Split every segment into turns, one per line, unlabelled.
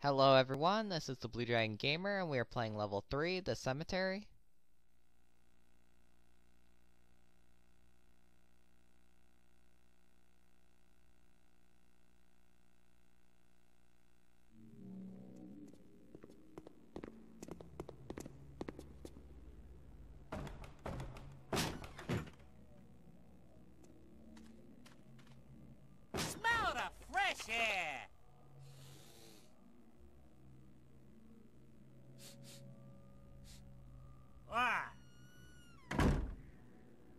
Hello everyone, this is the Blue Dragon Gamer and we are playing level 3, the cemetery.
Smell the fresh air!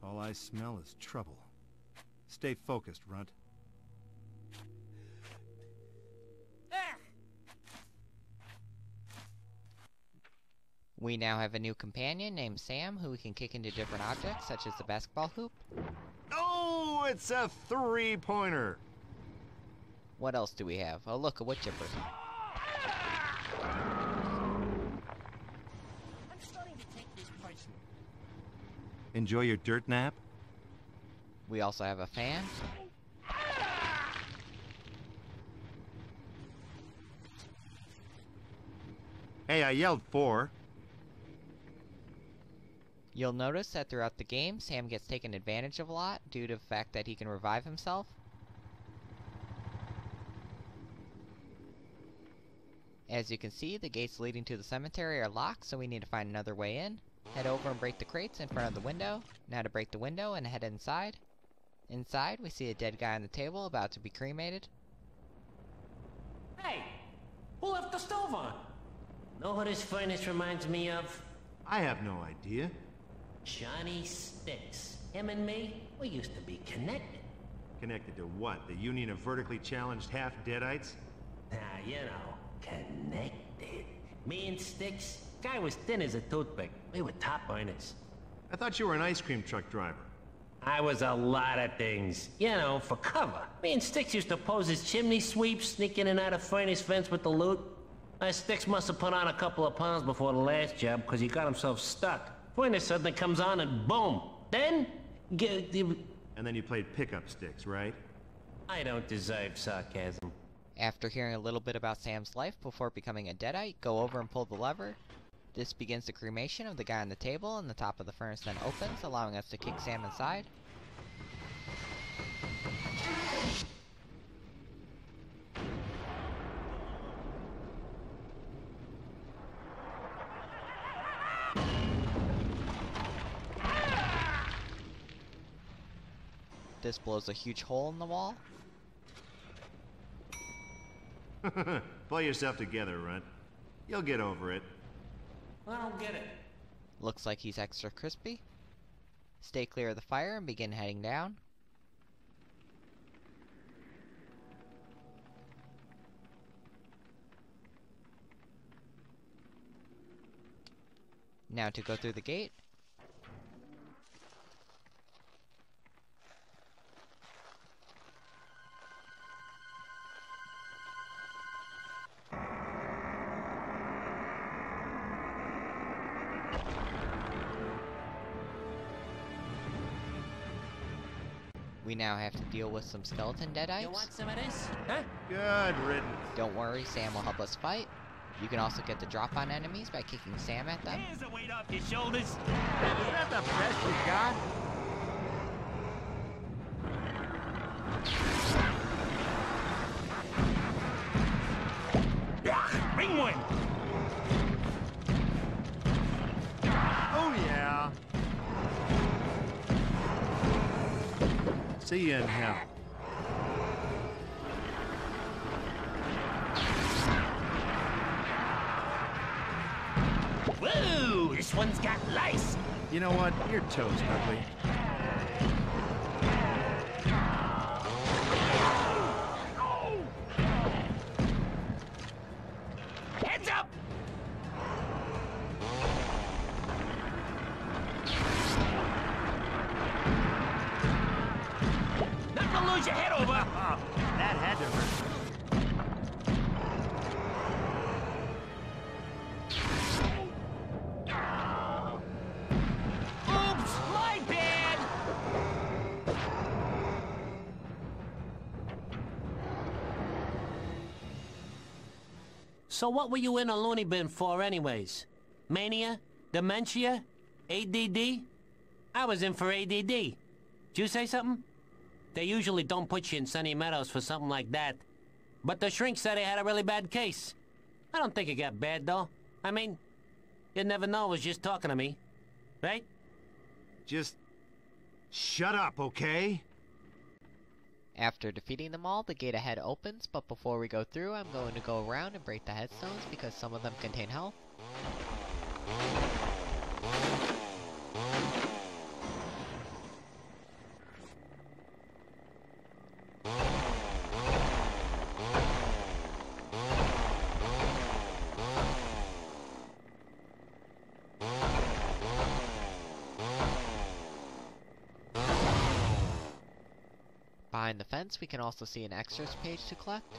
All I smell is trouble. Stay focused, Runt.
We now have a new companion named Sam who we can kick into different objects such as the basketball hoop.
Oh, it's a three-pointer!
What else do we have? Oh look, a wood chipper.
I'm starting to take this personally.
Enjoy your dirt nap?
We also have a fan.
Hey, I yelled 4.
You'll notice that throughout the game, Sam gets taken advantage of a lot due to the fact that he can revive himself. As you can see, the gates leading to the cemetery are locked, so we need to find another way in. Head over and break the crates in front of the window. Now to break the window and head inside. Inside, we see a dead guy on the table about to be cremated.
Hey! Who left the stove on? Know what this furnace reminds me of?
I have no idea.
Johnny Sticks. Him and me, we used to be connected.
Connected to what? The Union of Vertically Challenged Half-Deadites?
You know, connected. Me and Sticks, guy was thin as a toothpick. We were top earners.
I thought you were an ice cream truck driver.
I was a lot of things. You know, for cover. Me and Sticks used to pose as chimney sweeps, sneak in and out of furnace vents with the loot. Sticks must have put on a couple of pounds before the last job, because he got himself stuck. Furnace suddenly comes on and boom! Then...
And then you played pickup sticks, right?
I don't deserve sarcasm.
After hearing a little bit about Sam's life before becoming a deadite, go over and pull the lever. This begins the cremation of the guy on the table, and the top of the furnace then opens, allowing us to kick Sam inside. This blows a huge hole in the wall.
Pull yourself together, Runt. You'll get over it.
I don't get it.
Looks like he's extra crispy. Stay clear of the fire and begin heading down. Now to go through the gate. We now have to deal with some skeleton deadites.
You want some of this? Huh?
Good riddance.
Don't worry, Sam will help us fight. You can also get the drop on enemies by kicking Sam at them.
Here's a weight off your shoulders.
Is that the best you got?
Bring one!
Oh, yeah. See you in hell.
Whoa! This one's got lice!
You know what? You're toast, ugly.
Heads up! Not to lose your head over!
Oh, that had to hurt.
Oops! My bad! So what were you in a loony bin for anyways? Mania? Dementia? ADD? I was in for ADD. Did you say something? They usually don't put you in Sunny Meadows for something like that. But the shrink said I had a really bad case. I don't think it got bad, though. I mean, you'd never know it was just talking to me. Right?
Just shut up, okay?
After defeating them all, the gate ahead opens, but before we go through, I'm going to go around and break the headstones because some of them contain health. Behind the fence, we can also see an extras page to collect.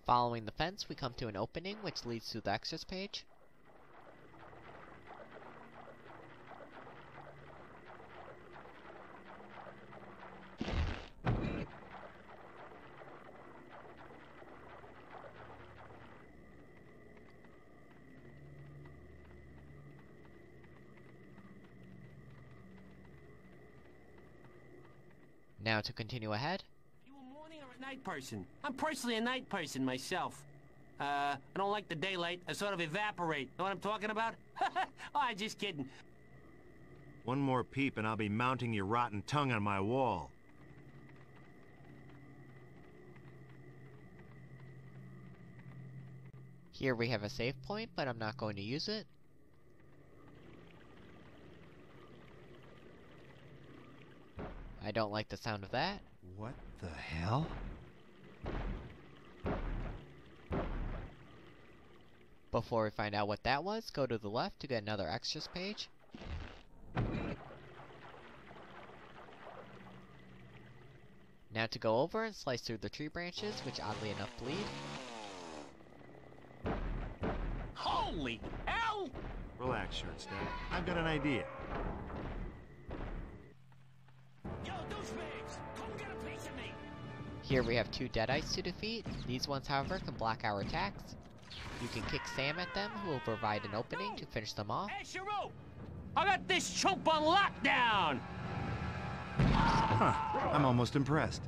Following the fence, we come to an opening which leads to the extras page. Now to continue ahead.
Are you a morning or a night person? I'm personally a night person myself. I don't like the daylight. I sort of evaporate. Know what I'm talking about? Oh, I'm just kidding.
One more peep and I'll be mounting your rotten tongue on my wall.
Here we have a save point, but I'm not going to use it. I don't like the sound of that.
What the hell?
Before we find out what that was, go to the left to get another extras page. Now to go over and slice through the tree branches, which oddly enough bleed.
Holy hell!
Relax, Shortstack. I've got an idea.
Yo, douchebags! Come get a piece of me!
Here we have two deadites to defeat. These ones, however, can block our attacks. You can kick Sam at them, who will provide an opening to finish them off.
Hey, Sharu! I got this chump on lockdown!
Huh. I'm almost impressed.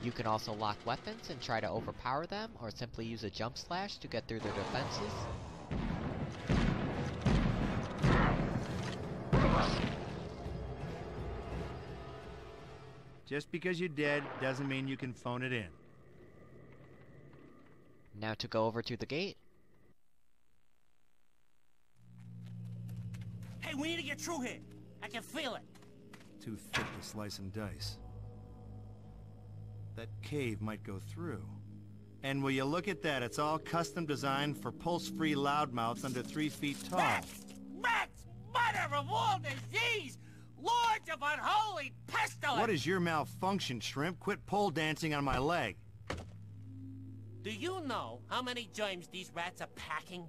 You can also lock weapons and try to overpower them, or simply use a jump slash to get through their defenses.
Just because you're dead doesn't mean you can phone it in.
Now to go over to the gate.
Hey, we need to get through here. I can feel it.
Too thick to slice and dice. That cave might go through. And will you look at that? It's all custom designed for pulse-free loudmouths under 3 feet tall.
Rats! Mother of all disease! Lords of unholy pestilence!
What is your malfunction, Shrimp? Quit pole dancing on my leg.
Do you know how many germs these rats are packing?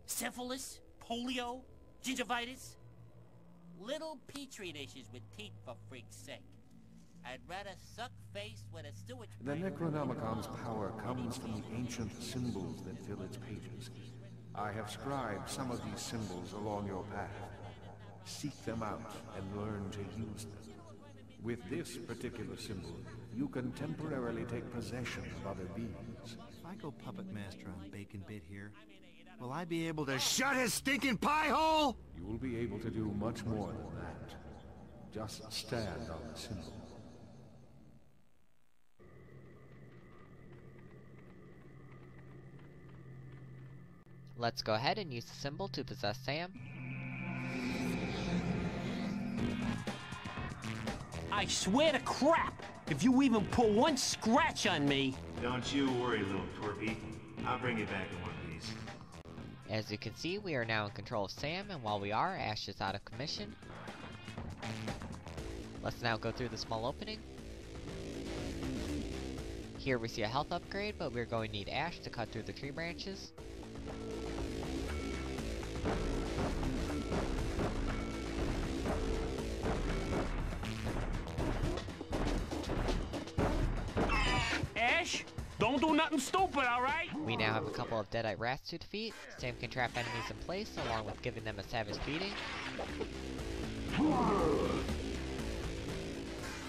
Syphilis? Polio? Gingivitis? Little petri dishes with teeth, for freak's sake. I'd rather suck face with a sewage
The
pipe.
Necronomicon's power comes from the ancient symbols that fill its pages. I have scribed some of these symbols along your path. Seek them out and learn to use them. With this particular symbol, you can temporarily take possession of other beings.
If I go puppet master on Bacon Bit here, will I be able to shut his stinking pie hole?
You will be able to do much more than that. Just stand on the symbol.
Let's go ahead and use the symbol to possess Sam.
I swear to crap! If you even pull one scratch on me...
Don't you worry, little twerpy. I'll bring you back in one piece.
As you can see, we are now in control of Sam, and while we are, Ash is out of commission. Let's now go through the small opening. Here we see a health upgrade, but we're going to need ash to cut through the tree branches.
Ash, don't do nothing stupid, alright?
We now have a couple of deadite rats to defeat. Sam can trap enemies in place, along with giving them a savage beating.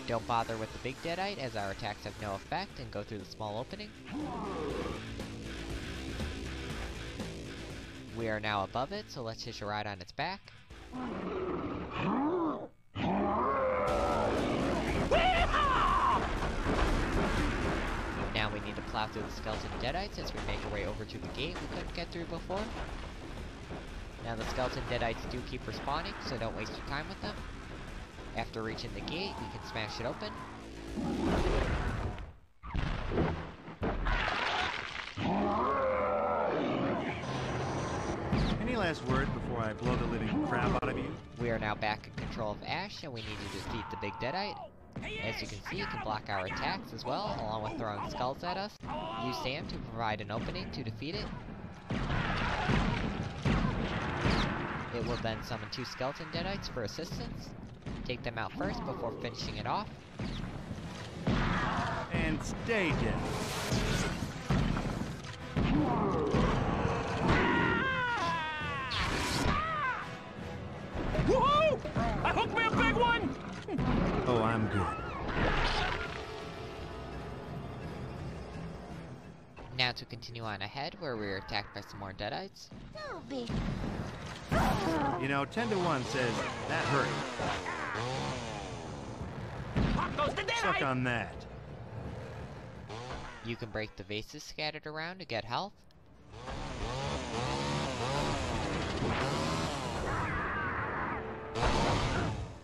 Don't bother with the big deadite, as our attacks have no effect and go through the small opening. We are now above it, so let's hitch a ride on its back. Now we need to plow through the skeleton deadites as we make our way over to the gate we couldn't get through before. Now the skeleton deadites do keep respawning, so don't waste your time with them. After reaching the gate, we can smash it open.
Any last word before I blow the living crap out of you?
We are now back in control of Ash, and we need to defeat the big deadite. As you can see, it can block our attacks as well, along with throwing skulls at us. Use Sam to provide an opening to defeat it. It will then summon 2 skeleton deadites for assistance. Take them out first before finishing it off.
And stay dead.
Woohoo! I hooked me a big one!
Oh, I'm good.
Now to continue on ahead, where we are attacked by some more deadites.
You know, 10 to 1 says, that hurt.
Pop goes the
Suck
deadite!
on that.
You can break the vases scattered around to get health.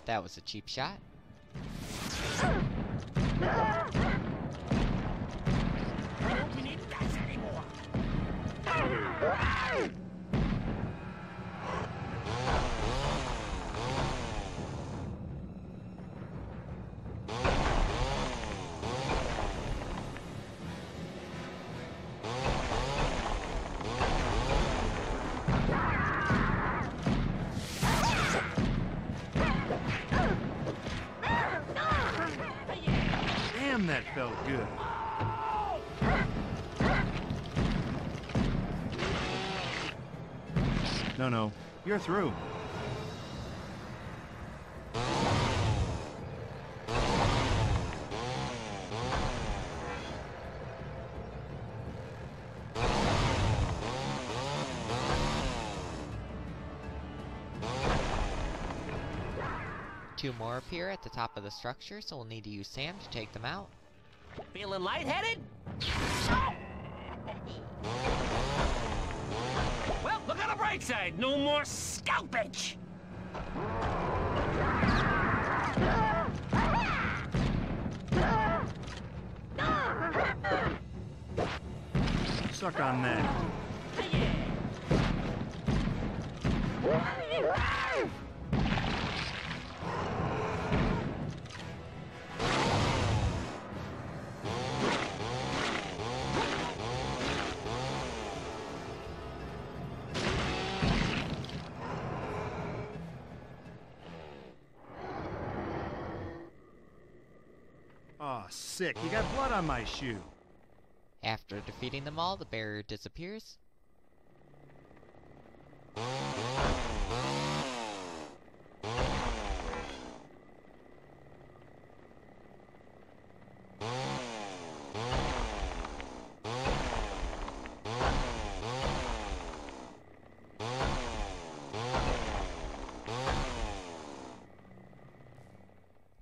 That was a cheap shot.
We need that anymore.
Damn, that felt good. No, you're through.
Two more appear at the top of the structure, so we'll need to use Sam to take them out.
Feeling lightheaded? Well, look on the bright side. No more scalpage.
Suck on that. Aw, sick. You got blood on my shoe.
After defeating them all, the barrier disappears.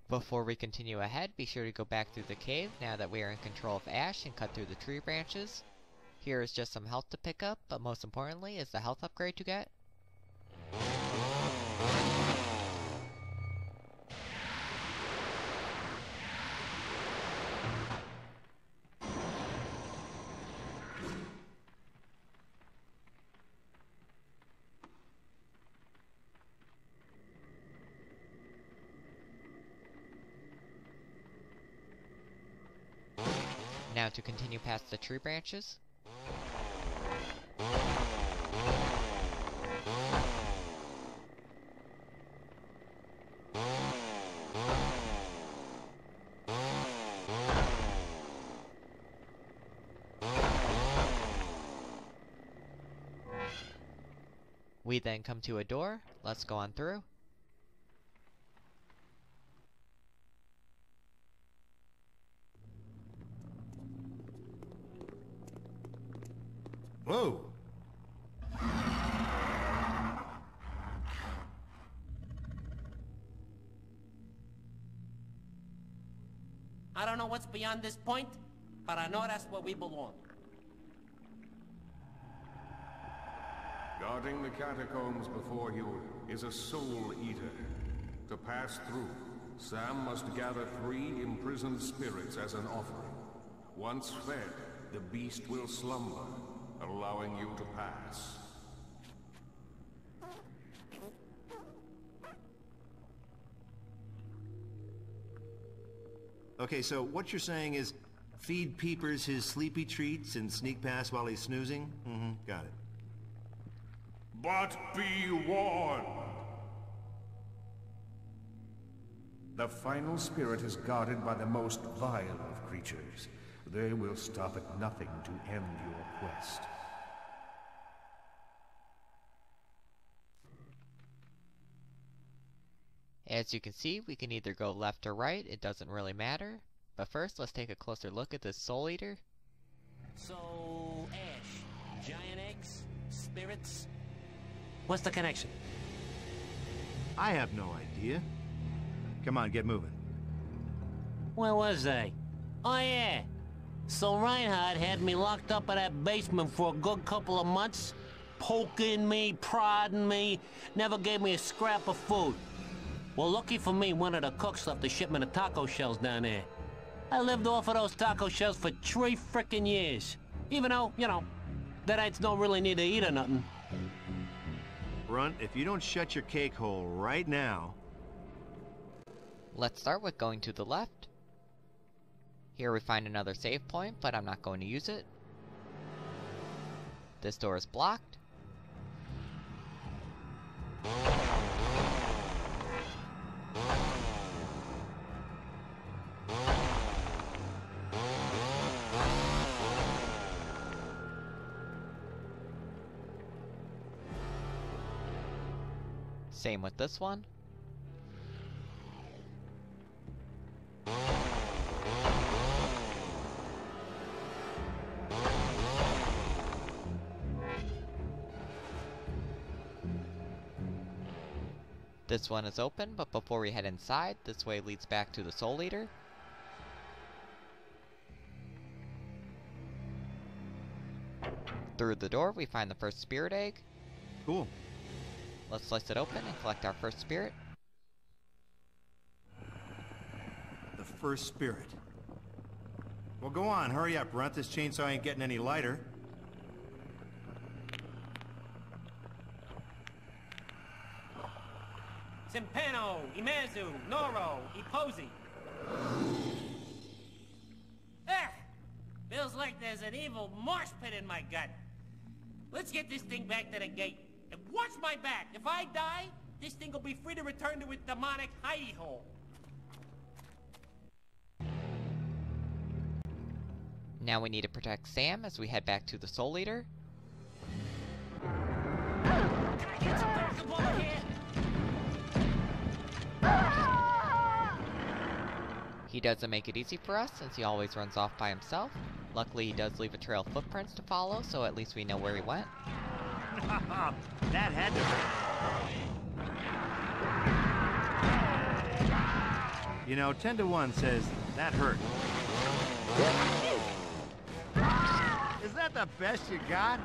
Before we continue ahead, be sure to go back through the cave now that we are in control of Ash and cut through the tree branches. Here is just some health to pick up, but most importantly is the health upgrade to get. Now to continue past the tree branches. We then come to a door. Let's go on through.
Whoa!
I don't know what's beyond this point, but I know that's where we belong.
Guarding the catacombs before you is a soul eater. To pass through, Sam must gather 3 imprisoned spirits as an offering. Once fed, the beast will slumber, allowing you to pass.
Okay, so what you're saying is feed Peepers his sleepy treats and sneak past while he's snoozing? Mm-hmm, got it.
But be warned! The final spirit is guarded by the most vile of creatures. They will stop at nothing to end your quest.
As you can see, we can either go left or right, it doesn't really matter. But first, let's take a closer look at this Soul Eater.
So, Ash, giant eggs, spirits. What's the connection?
I have no idea. Come on, get moving.
Where was I? Oh yeah. So Reinhard had me locked up in that basement for a good couple of months, poking me, prodding me, never gave me a scrap of food. Well, lucky for me, one of the cooks left a shipment of taco shells down there. I lived off of those taco shells for 3 frickin' years. Even though, you know, deadites don't really need to eat or nothing.
Runt, if you don't shut your cake hole right now...
Let's start with going to the left. Here we find another save point, but I'm not going to use it. This door is blocked. Same with this one. This one is open, but before we head inside, this way leads back to the Soul Eater. Through the door, we find the first spirit egg.
Cool.
Let's slice it open and collect our first spirit.
The first spirit. Well, go on, hurry up, Runt. This chainsaw ain't getting any lighter.
Simpano, Imazu, Noro, Iposi. Ah! Feels like there's an evil marsh pit in my gut. Let's get this thing back to the gate. And watch my back. If I die, this thing will be free to return to its demonic hidey hole.
Now we need to protect Sam as we head back to the Soul Eater.
Get some backup over here!
He doesn't make it easy for us since he always runs off by himself. Luckily he does leave a trail of footprints to follow, so at least we know where he went.
That had to hurt. You know, 10 to 1 says that hurt. Is that the best you got?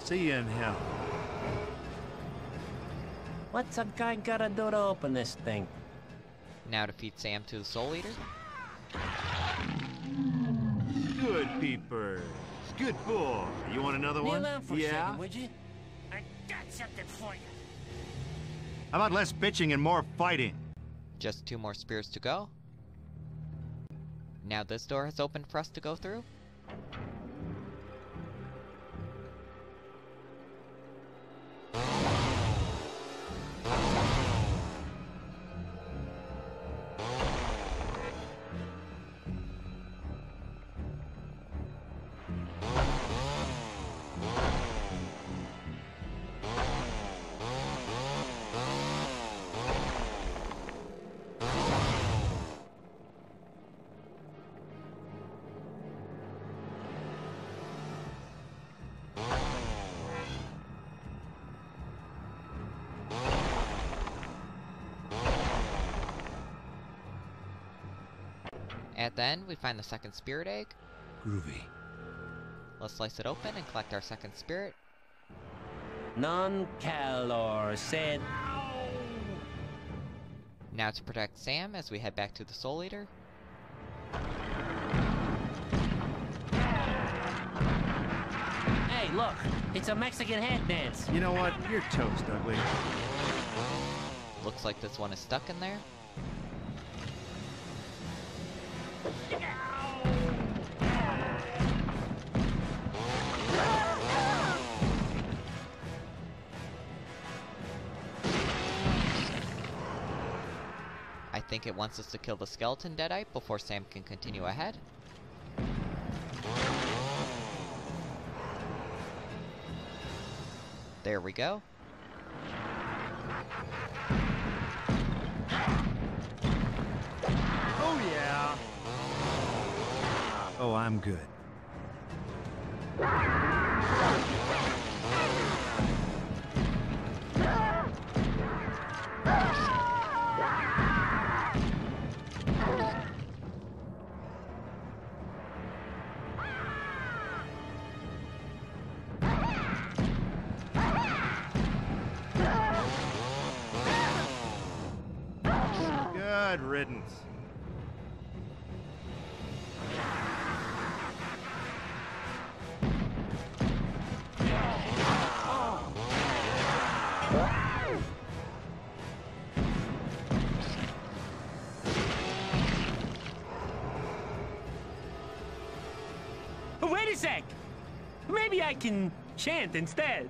See you in hell.
What's a guy gotta do to open this thing?
Now to feed Sam to the Soul Eater.
Good peepers. Good boy. You want another one?
Kneel down for a
Yeah.
second, would you? I got something for you.
How about less bitching and more fighting?
Just 2 more spirits to go. Now this door has opened for us to go through. At the end, we find the second spirit egg.
Groovy.
Let's slice it open and collect our second spirit.
Non-calor said.
Now to protect Sam as we head back to the Soul Eater.
Hey, look, it's a Mexican head dance.
You know what? You're toast, ugly.
Looks like this one is stuck in there. I think it wants us to kill the skeleton deadite before Sam can continue ahead. There we go.
Oh, yeah. Oh, I'm good. Good riddance.
Wait a sec! Maybe I can chant instead.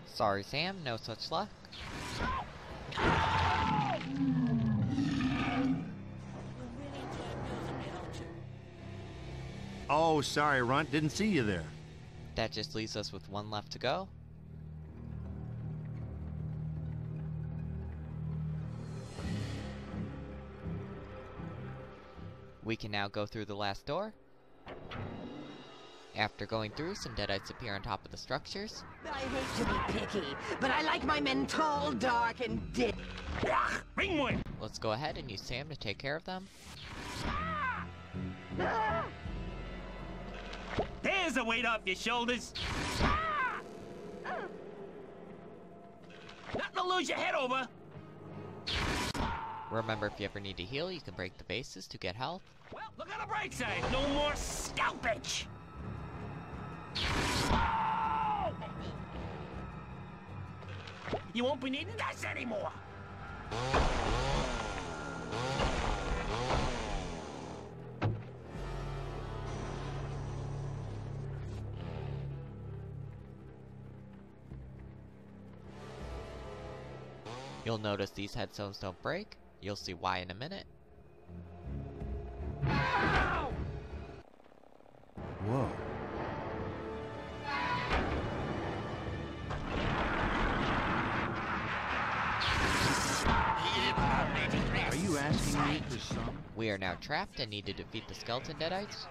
Sorry, Sam, no such luck.
Oh, sorry, Runt. Didn't see you there.
That just leaves us with 1 left to go. We can now go through the last door. After going through, some deadites appear on top of the structures.
I hate to be picky, but I like my men tall, dark, and dead.
Ringwood!
Let's go ahead and use Sam to take care of them.
There's a weight off your shoulders. Nothing to lose your head over.
Remember, if you ever need to heal, you can break the bases to get health.
Well, look on the bright side. No more scalpage. You won't be needing us anymore.
You'll notice these headstones don't break. You'll see why in a minute.
Whoa. Are you asking me for some?
We are now trapped and need to defeat the skeleton deadites.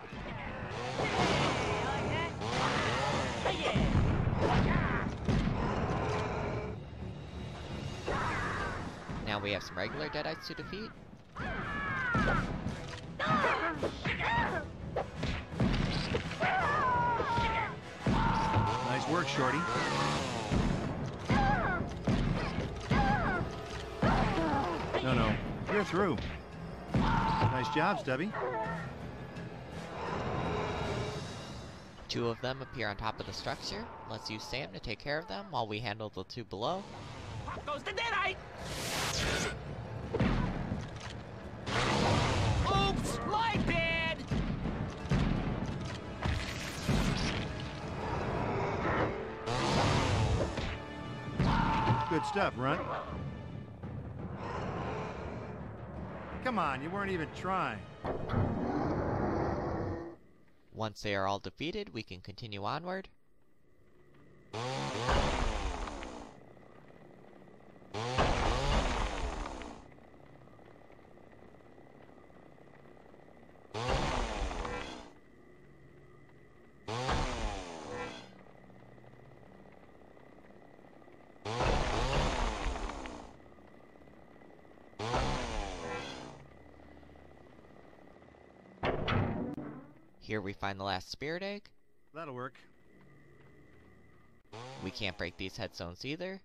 Now we have some regular deadites to defeat.
Nice work, Shorty. No, you're through. Nice job, Stubby.
2 of them appear on top of the structure. Let's use Sam to take care of them while we handle the 2 below.
goes the deadite! Oops! My bad!
Good stuff, Runt. Come on, you weren't even trying.
Once they are all defeated, we can continue onward. Here we find the last spirit egg.
That'll work.
We can't break these headstones either.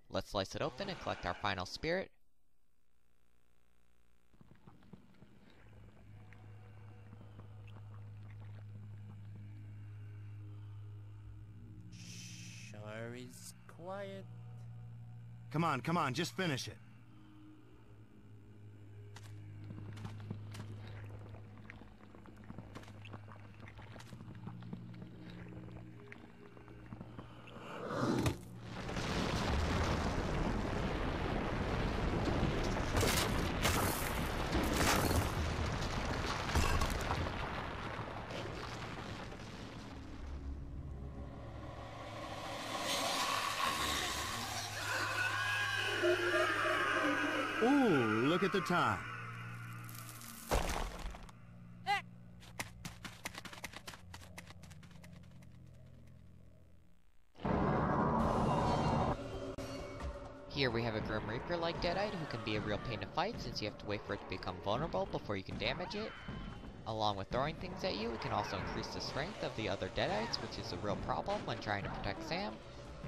Let's slice it open and collect our final spirit.
Sure is quiet.
Come on, just finish it. Ooh, look at the time.
Here we have a Grim Reaper-like deadite who can be a real pain to fight since you have to wait for it to become vulnerable before you can damage it. Along with throwing things at you, it can also increase the strength of the other deadites, which is a real problem when trying to protect Sam.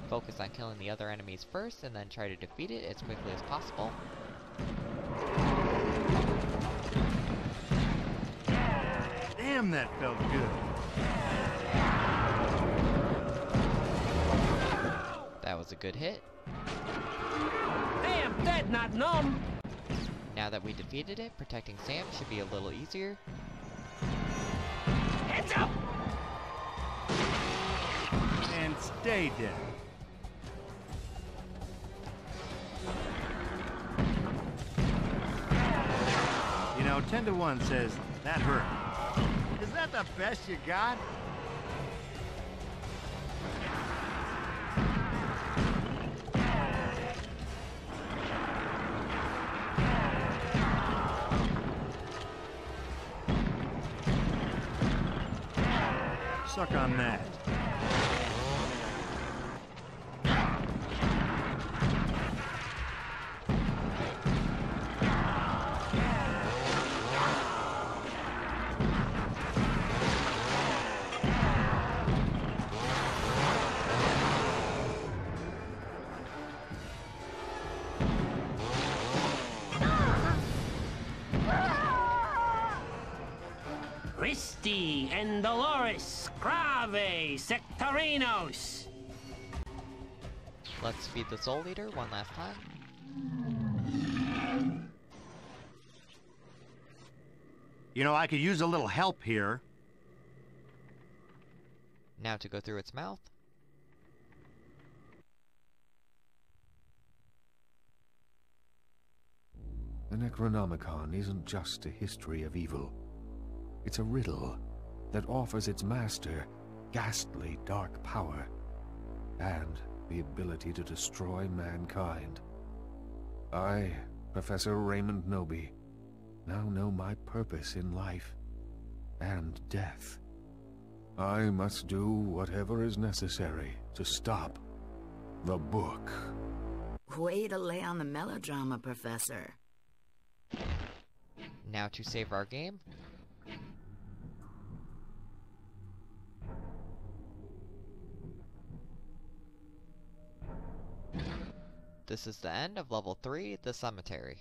Focus on killing the other enemies first and then try to defeat it as quickly as possible.
Damn, that felt good.
That was a good hit.
Damn, dead, not numb!
Now that we defeated it, protecting Sam should be a little easier.
Heads up!
And stay dead. You know, 10 to 1 says, that hurt. Is that the best you got? Suck on that.
Christi and Dolores, Grave, Sectorinos.
Let's feed the Soul Eater one last time.
You know, I could use a little help here.
Now to go through its mouth.
The Necronomicon isn't just a history of evil. It's a riddle that offers its master ghastly dark power and the ability to destroy mankind. I, Professor Raymond Noby, now know my purpose in life and death. I must do whatever is necessary to stop the book.
Way to lay on the melodrama, Professor.
Now to save our game. This is the end of level 3, the cemetery.